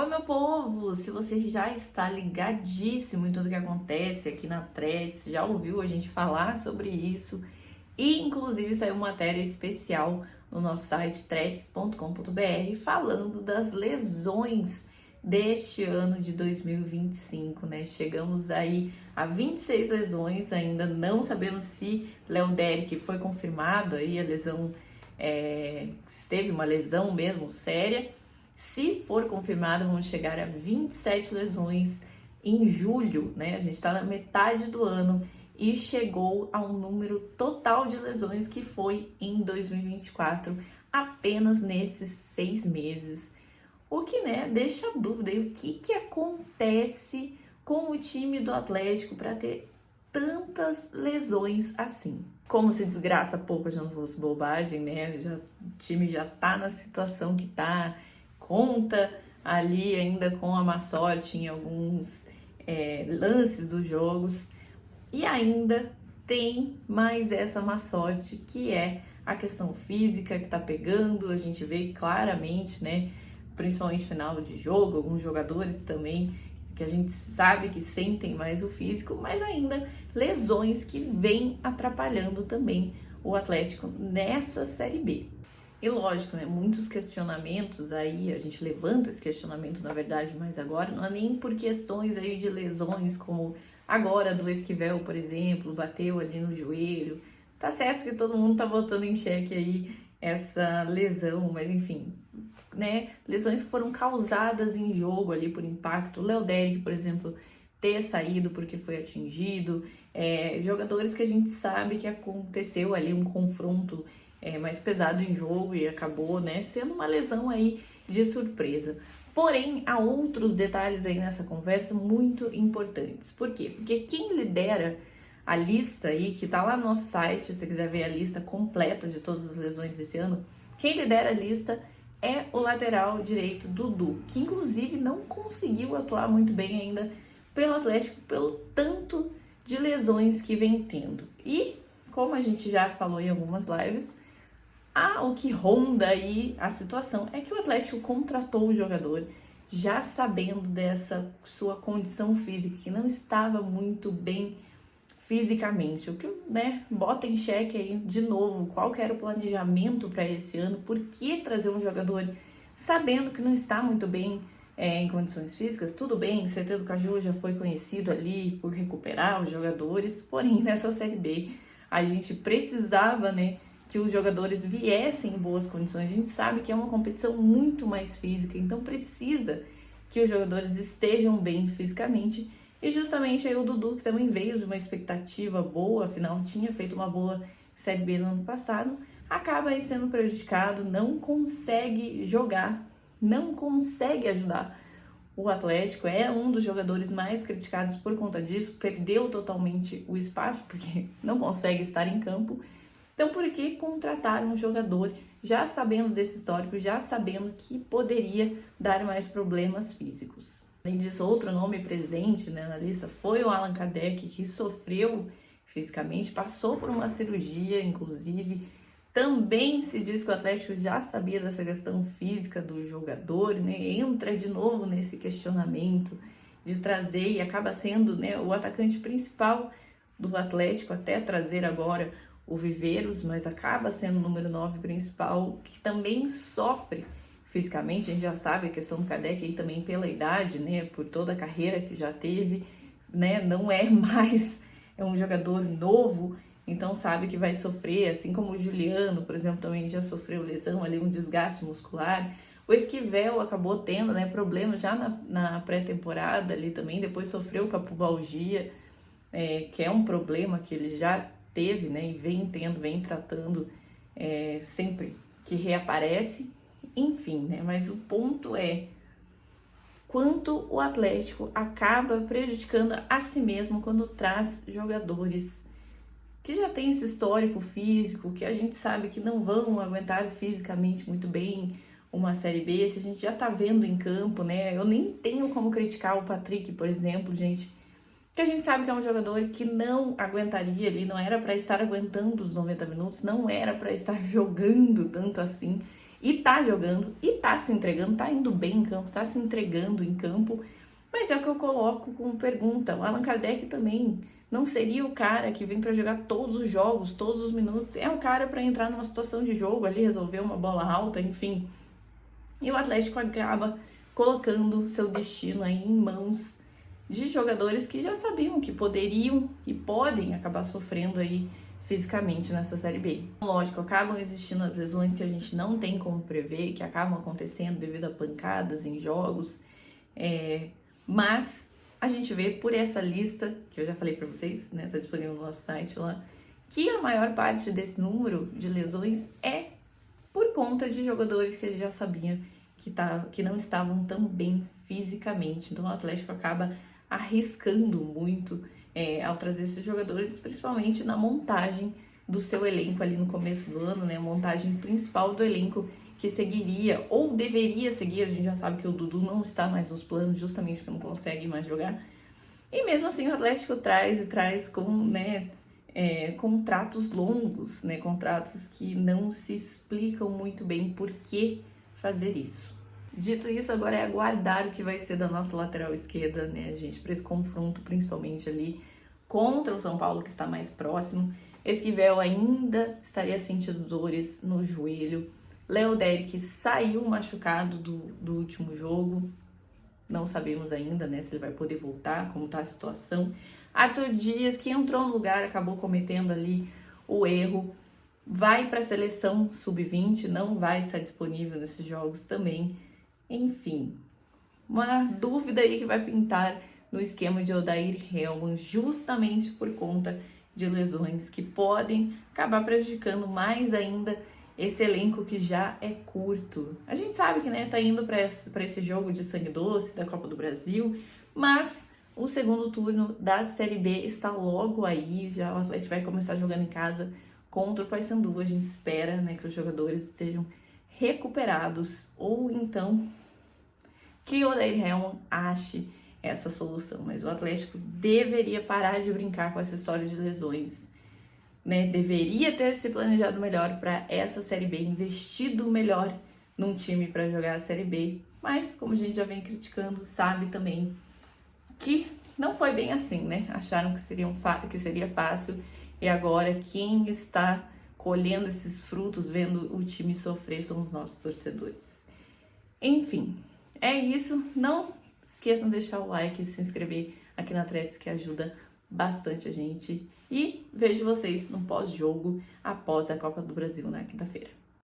meu povo! Se você já está ligadíssimo em tudo que acontece aqui na Threads, já ouviu a gente falar sobre isso e inclusive saiu uma matéria especial no nosso site threads.com.br falando das lesões deste ano de 2025, né? Chegamos aí a 26 lesões, ainda não sabemos se Léo Derick foi confirmado aí a lesão, se teve uma lesão mesmo séria. Se for confirmado, vamos chegar a 27 lesões em julho, né? A gente está na metade do ano e chegou a um número total de lesões que foi em 2024, apenas nesses 6 meses. O que, né, deixa a dúvida aí, o que acontece com o time do Atlético para ter tantas lesões assim? Como se desgraça pouco, já não fosse bobagem, né? O time já tá na situação que tá, conta ali ainda com a má sorte em alguns lances dos jogos e ainda tem mais essa má sorte que é a questão física que tá pegando. A gente vê claramente, né, principalmente final de jogo, alguns jogadores também que a gente sabe que sentem mais o físico, mas ainda lesões que vêm atrapalhando também o Atlético nessa Série B. E lógico, né, muitos questionamentos aí, a gente levanta esse questionamento, na verdade, mas agora não é nem por questões aí de lesões, como agora do Esquivel, por exemplo, bateu ali no joelho. Tá certo que todo mundo tá botando em xeque aí essa lesão, mas enfim, né, lesões que foram causadas em jogo ali por impacto. O Léo Derick, por exemplo, ter saído porque foi atingido, jogadores que a gente sabe que aconteceu ali um confronto mais pesado em jogo e acabou, né, sendo uma lesão aí de surpresa. Porém, há outros detalhes aí nessa conversa muito importantes. Por quê? Porque quem lidera a lista aí, que tá lá no nosso site, se você quiser ver a lista completa de todas as lesões desse ano, quem lidera a lista é o lateral direito Dudu, que inclusive não conseguiu atuar muito bem ainda pelo Atlético, pelo tanto de lesões que vem tendo. E, como a gente já falou em algumas lives, o que ronda aí a situação é que o Atlético contratou o jogador já sabendo dessa sua condição física, que não estava muito bem fisicamente, o que, né, bota em xeque aí de novo qual que era o planejamento para esse ano, por que trazer um jogador sabendo que não está muito bem em condições físicas. Tudo bem, o CT do Caju já foi conhecido ali por recuperar os jogadores, porém nessa Série B a gente precisava, né, que os jogadores viessem em boas condições. A gente sabe que é uma competição muito mais física, então precisa que os jogadores estejam bem fisicamente. E justamente aí o Dudu, que também veio de uma expectativa boa, afinal tinha feito uma boa Série B no ano passado, acaba aí sendo prejudicado, não consegue jogar, não consegue ajudar o Atlético. É um dos jogadores mais criticados por conta disso, perdeu totalmente o espaço, porque não consegue estar em campo. Então, por que contratar um jogador já sabendo desse histórico, já sabendo que poderia dar mais problemas físicos? Além disso, outro nome presente, né, na lista foi o Allan Kardec, que sofreu fisicamente, passou por uma cirurgia, inclusive. Também se diz que o Atlético já sabia dessa questão física do jogador, né? Entra de novo nesse questionamento de trazer, e acaba sendo, né, o atacante principal do Atlético, até trazer agora o Viveiros, mas acaba sendo o número 9 principal, que também sofre fisicamente. A gente já sabe a questão do Kardec aí também pela idade, né, por toda a carreira que já teve, né, não é mais um jogador novo, então sabe que vai sofrer, assim como o Juliano, por exemplo, também já sofreu lesão ali, um desgaste muscular. O Esquivel acabou tendo, né, problemas já na pré-temporada ali também, depois sofreu com a pubalgia, que é um problema que ele já teve, né, e vem tratando sempre que reaparece, enfim, né, mas o ponto é quanto o Atlético acaba prejudicando a si mesmo quando traz jogadores que já tem esse histórico físico, que a gente sabe que não vão aguentar fisicamente muito bem uma Série B, se a gente já tá vendo em campo, né, eu nem tenho como criticar o Patrick, por exemplo, gente, que a gente sabe que é um jogador que não aguentaria ali, não era para estar aguentando os 90 minutos, não era para estar jogando tanto assim. e tá jogando, e tá se entregando, tá indo bem em campo, tá se entregando em campo, mas é o que eu coloco como pergunta. O Allan Kardec também não seria o cara que vem para jogar todos os jogos, todos os minutos, é o cara para entrar numa situação de jogo ali, resolver uma bola alta, enfim. E o Atlético acaba colocando seu destino aí em mãos de jogadores que já sabiam que poderiam e podem acabar sofrendo aí fisicamente nessa Série B. Lógico, acabam existindo as lesões que a gente não tem como prever, que acabam acontecendo devido a pancadas em jogos, mas a gente vê por essa lista, que eu já falei pra vocês, né, tá disponível no nosso site lá, que a maior parte desse número de lesões é por conta de jogadores que ele já sabia que não estavam tão bem fisicamente. Então o Atlético acaba arriscando muito ao trazer esses jogadores, principalmente na montagem do seu elenco ali no começo do ano, né? A montagem principal do elenco que seguiria ou deveria seguir. A gente já sabe que o Dudu não está mais nos planos, justamente porque não consegue mais jogar. E mesmo assim o Atlético traz com, contratos longos, né? Contratos que não se explicam muito bem por que fazer isso. Dito isso, agora é aguardar o que vai ser da nossa lateral esquerda, né, gente, para esse confronto, principalmente ali contra o São Paulo, que está mais próximo. Esquivel ainda estaria sentindo dores no joelho. Léo Derrick saiu machucado do último jogo. Não sabemos ainda, né, se ele vai poder voltar, como está a situação. Arthur Dias, que entrou no lugar, acabou cometendo ali o erro. Vai para a seleção sub-20, não vai estar disponível nesses jogos também. Enfim, uma dúvida aí que vai pintar no esquema de Odair Hellmann, justamente por conta de lesões que podem acabar prejudicando mais ainda esse elenco que já é curto. A gente sabe que, né, tá indo para esse jogo de sangue doce da Copa do Brasil, mas o segundo turno da Série B está logo aí, já o Atlético vai começar jogando em casa contra o Paysandu. A gente espera, né, que os jogadores estejam recuperados, ou então que o Odair Hellmann ache essa solução. Mas o Atlético deveria parar de brincar com essa história de lesões, né? Deveria ter se planejado melhor para essa Série B, investido melhor num time para jogar a Série B. Mas, como a gente já vem criticando, sabe também que não foi bem assim, né? Acharam que seria fácil, e agora quem está colhendo esses frutos, vendo o time sofrer, são os nossos torcedores. Enfim, é isso. Não esqueçam de deixar o like e se inscrever aqui na Threads, que ajuda bastante a gente. E vejo vocês no pós-jogo, após a Copa do Brasil na quinta-feira.